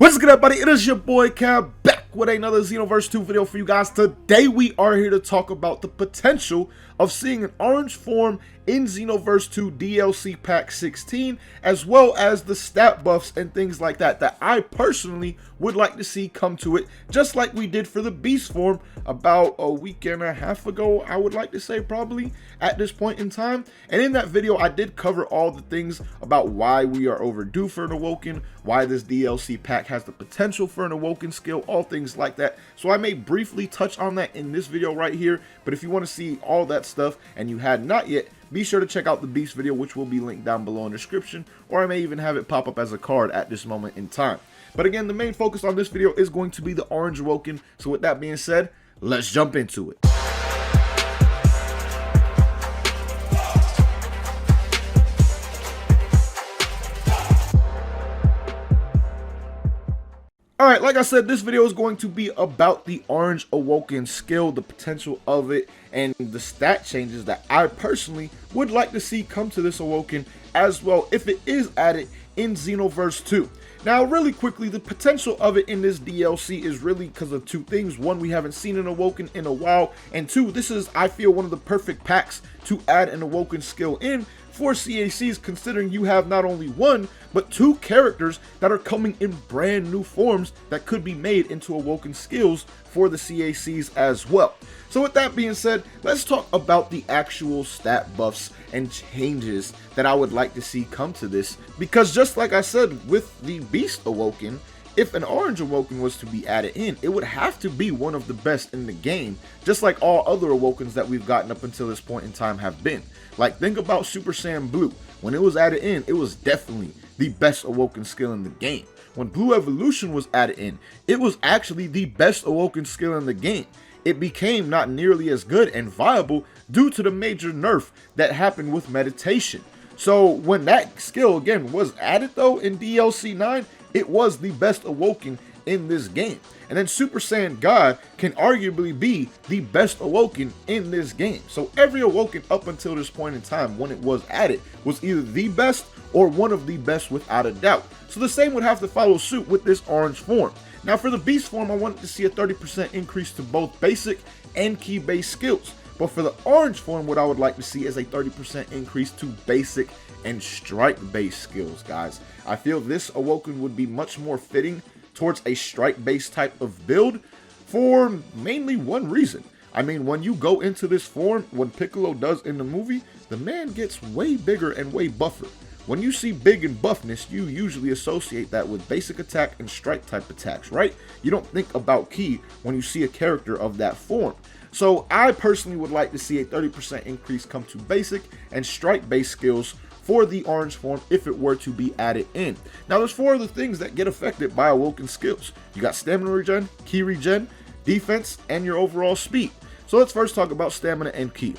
What's good, everybody? It is your boy Cab back with another Xenoverse 2 video for you guys. Today we are here to talk about the potential of seeing an orange form in Xenoverse 2 DLC Pack 16, as well as the stat buffs and things like that I personally would like to see come to it, just like we did for the beast form about a week and a half ago, I would like to say, probably at this point in time. And in that video I did cover all the things about why we are overdue for an Awoken, why this DLC pack has the potential for an Awoken skill, all things like that. So I may briefly touch on that in this video right here, but if you want to see all that stuff and you had not yet, be sure to check out the beast video, which will be linked down below in the description, or I may even have it pop up as a card at this moment in time. But again, the main focus on this video is going to be the orange Awoken. So with that being said, let's jump into it. Alright, like I said, this video is going to be about the orange Awoken skill, the potential of it, and the stat changes that I personally would like to see come to this Awoken as well if it is added in Xenoverse 2. Now, really quickly, the potential of it in this DLC is really because of two things. One, we haven't seen an Awoken in a while, and two, this is, I feel, one of the perfect packs to add an Awoken skill in for CACs, considering you have not only one, but two characters that are coming in brand new forms that could be made into Awoken skills for the CACs as well. So with that being said, let's talk about the actual stat buffs and changes that I would like to see come to this, because just like I said with the Beast Awoken, if an orange Awoken was to be added in, it would have to be one of the best in the game, just like all other Awokens that we've gotten up until this point in time have been. Like, think about Super Saiyan Blue. When it was added in, it was definitely the best Awoken skill in the game. When Blue Evolution was added in, it was actually the best Awoken skill in the game. It became not nearly as good and viable due to the major nerf that happened with meditation. So when that skill again was added though in DLC 9, it was the best Awoken in this game. And then Super Saiyan God can arguably be the best Awoken in this game. So every Awoken up until this point in time when it was added was either the best or one of the best without a doubt. So the same would have to follow suit with this orange form. Now for the beast form, I wanted to see a 30% increase to both basic and key based skills. But for the orange form, what I would like to see is a 30% increase to basic and strike based skills, guys. I feel this Awoken would be much more fitting towards a strike based type of build for mainly one reason. I mean, when you go into this form, when Piccolo does in the movie, the man gets way bigger and way buffer. When you see big and buffness, you usually associate that with basic attack and strike type attacks, right? You don't think about ki when you see a character of that form. So I personally would like to see a 30% increase come to basic and strike based skills for the orange form if it were to be added in. Now there's four other things that get affected by Awoken skills. You got stamina regen, ki regen, defense, and your overall speed. So let's first talk about stamina and ki.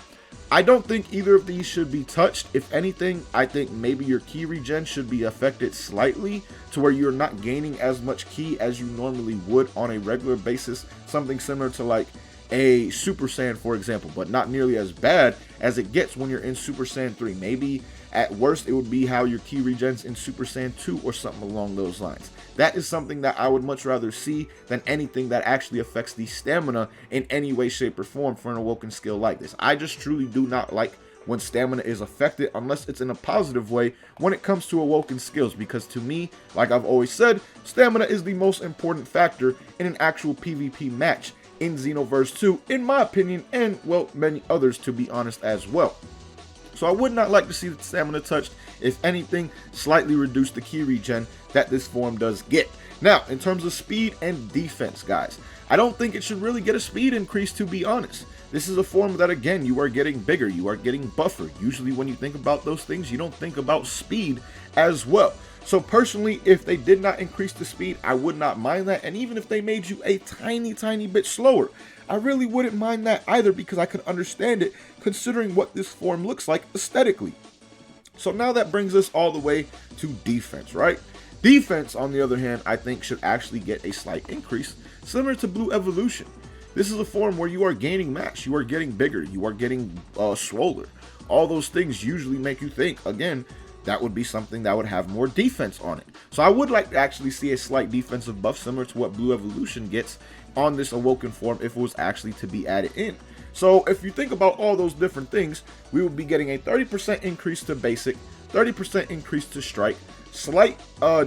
I don't think either of these should be touched. If anything, I think maybe your ki regen should be affected slightly to where you're not gaining as much ki as you normally would on a regular basis. Something similar to like a Super Saiyan, for example, but not nearly as bad as it gets when you're in Super Saiyan 3. Maybe at worst it would be how your ki regens in Super Saiyan 2 or something along those lines. That is something that I would much rather see than anything that actually affects the stamina in any way, shape, or form for an Awoken skill like this. I just truly do not like when stamina is affected unless it's in a positive way when it comes to Awoken skills, because to me, like I've always said, stamina is the most important factor in an actual PvP match in Xenoverse 2, in my opinion, and well, many others to be honest as well. So I would not like to see the stamina touched. If anything, slightly reduce the ki regen that this form does get. Now, in terms of speed and defense, guys, I don't think it should really get a speed increase, to be honest. This is a form that, again, you are getting bigger, you are getting buffer. Usually when you think about those things, you don't think about speed as well. So personally, if they did not increase the speed, I would not mind that. And even if they made you a tiny bit slower, I really wouldn't mind that either, because I could understand it considering what this form looks like aesthetically. So now that brings us all the way to defense, right? Defense, on the other hand, I think should actually get a slight increase, similar to Blue Evolution. This is a form where you are gaining mass, you are getting bigger, you are getting swoller. All those things usually make you think, again, that would be something that would have more defense on it. So I would like to actually see a slight defensive buff similar to what Blue Evolution gets on this Awoken form if it was actually to be added in. So if you think about all those different things, we would be getting a 30% increase to basic, 30% increase to strike, slight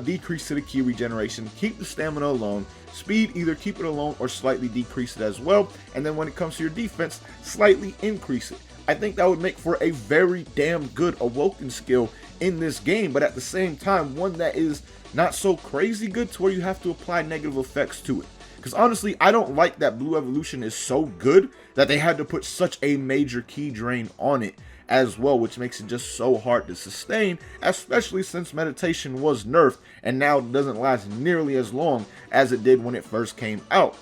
decrease to the key regeneration, keep the stamina alone, speed either keep it alone or slightly decrease it as well, and then when it comes to your defense, slightly increase it. I think that would make for a very damn good Awoken skill in this game, but at the same time, one that is not so crazy good to where you have to apply negative effects to it. Because honestly, I don't like that Blue Evolution is so good that they had to put such a major key drain on it as well, which makes it just so hard to sustain, especially since meditation was nerfed and now doesn't last nearly as long as it did when it first came out.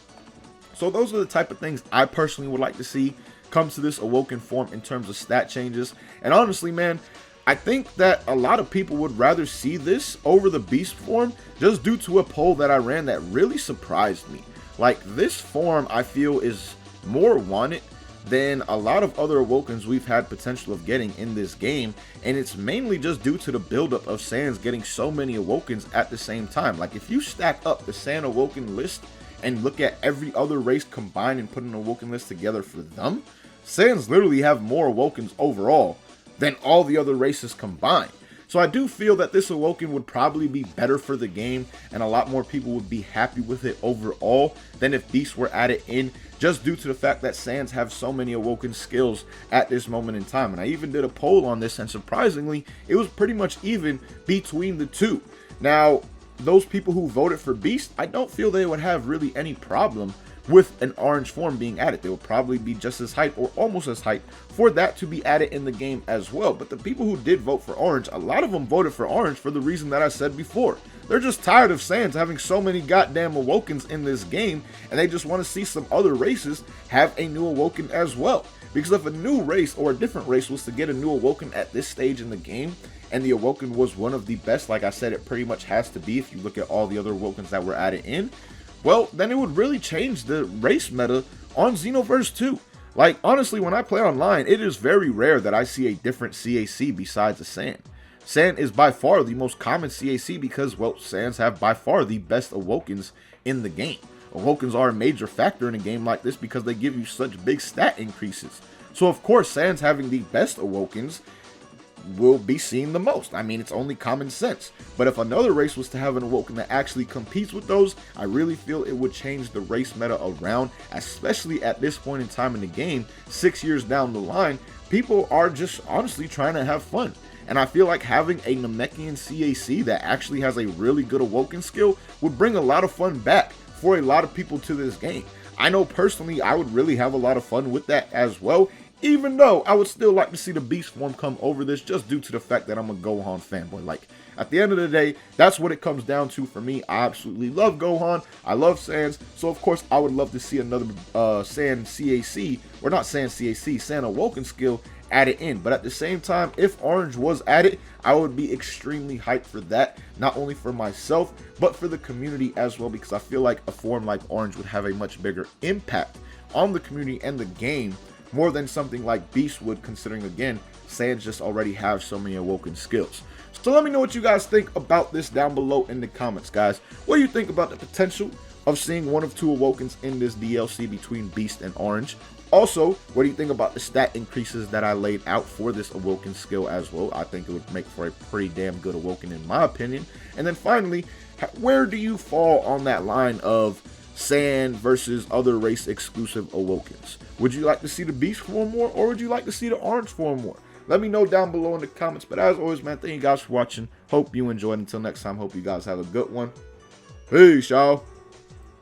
So those are the type of things I personally would like to see come to this Awoken form in terms of stat changes. And honestly, man, I think that a lot of people would rather see this over the Beast form just due to a poll that I ran that really surprised me. Like, this form I feel is more wanted than a lot of other Awokens we've had potential of getting in this game, and it's mainly just due to the buildup of Saiyans getting so many Awokens at the same time. Like, if you stack up the Saiyan Awoken list and look at every other race combined and put an Awoken list together for them, Saiyans literally have more Awokens overall than all the other races combined. So I do feel that this Awoken would probably be better for the game, and a lot more people would be happy with it overall than if Beasts were added in, just due to the fact that Saiyans have so many Awoken skills at this moment in time. And I even did a poll on this, and surprisingly, it was pretty much even between the two. Now, those people who voted for Beast, I don't feel they would have really any problem with an orange form being added. They will probably be just as hyped or almost as hyped for that to be added in the game as well. But the people who did vote for orange, a lot of them voted for orange for the reason that I said before. They're just tired of Saiyans having so many goddamn Awokens in this game, and they just want to see some other races have a new Awoken as well. Because if a new race or a different race was to get a new Awoken at this stage in the game, and the Awoken was one of the best, like I said, it pretty much has to be if you look at all the other Awokens that were added in, well, then it would really change the race meta on Xenoverse 2. Like, honestly, when I play online, it is very rare that I see a different CAC besides a Saiyan. Saiyan is by far the most common CAC because, well, Saiyans have by far the best Awokens in the game. Awokens are a major factor in a game like this because they give you such big stat increases. So, of course, Saiyans having the best Awokens will be seen the most. I mean, it's only common sense. But if another race was to have an Awoken that actually competes with those, I really feel it would change the race meta around, especially at this point in time in the game, 6 years down the line. People are just honestly trying to have fun. And I feel like having a Namekian CAC that actually has a really good Awoken skill would bring a lot of fun back for a lot of people to this game. I know personally I would really have a lot of fun with that as well, even though I would still like to see the Beast form come over this just due to the fact that I'm a Gohan fanboy. Like, at the end of the day, that's what it comes down to for me. I absolutely love Gohan. I love Saiyans. So, of course, I would love to see another Saiyan CAC, or not Saiyan CAC, Saiyan Awoken skill added in. But at the same time, if Orange was added, I would be extremely hyped for that. Not only for myself, but for the community as well, because I feel like a form like Orange would have a much bigger impact on the community and the game, more than something like Beast would, considering, again, Saiyans just already have so many Awoken skills. So let me know what you guys think about this down below in the comments, guys. What do you think about the potential of seeing one of two Awokens in this DLC between Beast and Orange? Also, what do you think about the stat increases that I laid out for this Awoken skill as well? I think it would make for a pretty damn good Awoken in my opinion. And then finally, where do you fall on that line of Saiyan versus other race exclusive Awokens? Would you like to see the Beast form more, or would you like to see the Orange form more? Let me know down below in the comments. But as always, man, thank you guys for watching. Hope you enjoyed. Until next time, hope you guys have a good one. Peace, y'all.